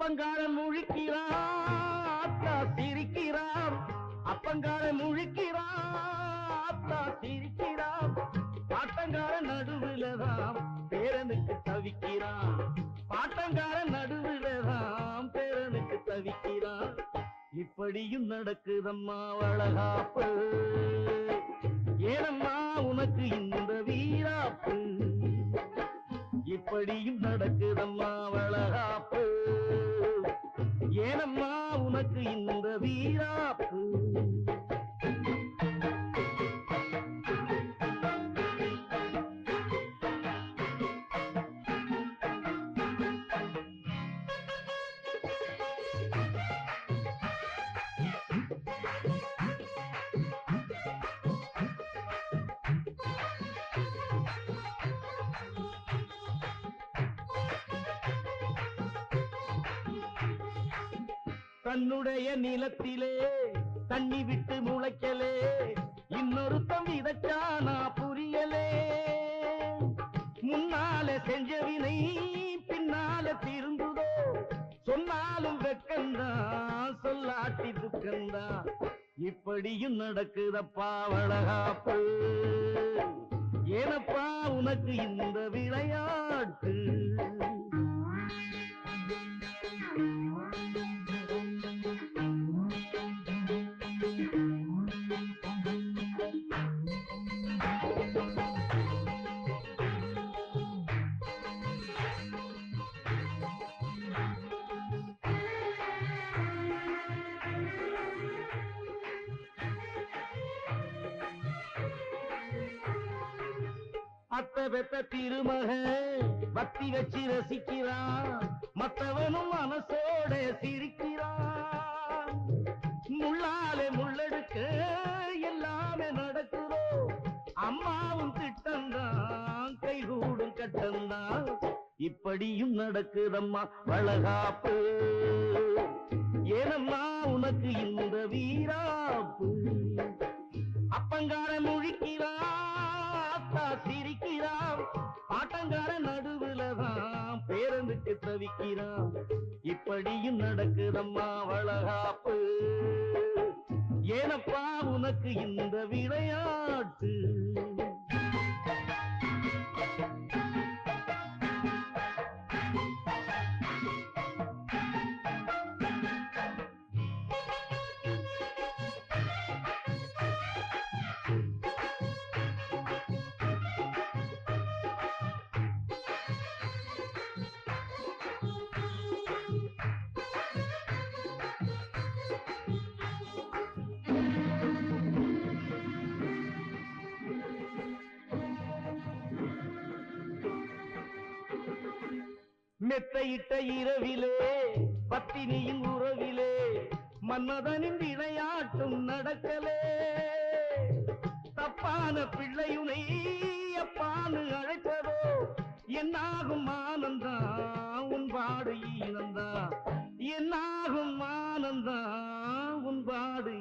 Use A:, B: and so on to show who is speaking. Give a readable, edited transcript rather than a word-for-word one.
A: அப்பங்காரன் முழிக்கிறான் அத்தா சிரிக்கிறான். அப்பங்காரன் முழிக்கிறான் அத்தா சிரிக்கிறான். பாட்டங்காரன் நடுவுலதான் பேரனுக்கு தவிக்கிறான். பாட்டங்காரன் நடுவுலதான் பேரனுக்கு தவிக்கிறான். இப்படியும் நடக்குதம்மா வளகாப்பு. ஏனம்மா உனக்கு இந்த வீராப்பு. இப்படியும் நடக்குதம்மா வளகாப்பு. ஏனம்மா உனக்கு இந்த வீராப்பு. தன்னுடைய நிலத்திலே தண்ணி விட்டு முளைக்கலே, இன்னொருத்தம் விதைச்சானா புரியலே. முன்னால செஞ்சவினை பின்னால திருந்துதோ, சொன்னாலும் வெக்கந்தான் சொல்லாட்டி துக்கந்தான். இப்படியும் நடக்குதப்பா வளகாப்பு. ஏனப்பா உனக்கு இந்த விளையாட்டு. அத்த பெத்த திருமக பக்தி வச்சு ரசிக்கிறான். மற்றவனும் மனசோட சிரிக்கிறான். முள்ளாலே முள்ளெடுக்க எல்லாமே நடக்குதோ, அம்மாவும் திட்டந்தான் கைகூடும் கட்டந்தான். இப்படியும் நடக்குதம்மா வளகாப்பு. ஏனம்மா உனக்கு இந்த வீராப்பு. அப்பங்காரன் முழிக்கிறான் சிரிக்கிறான். பாட்டங்காரன் நடுவுலதான் பேரனுக்கு தவிக்கிறான். இப்படியும் நடக்குதம்மா வளகாப்பு. ஏனப்பா உனக்கு இந்த விளையாட்டு. மெத்தையிட்ட இரவிலே பத்தினியின் உறவிலே, மன்மதனின் விளையாட்டும் நடக்கலே. தப்பான பிள்ளையுனை அப்பான்னு அழைப்பதோ, என்னாகும் ஆனந்தா உன் பாடு ஈனந்தா. என்னாகும் ஆனந்தா உன் பாடு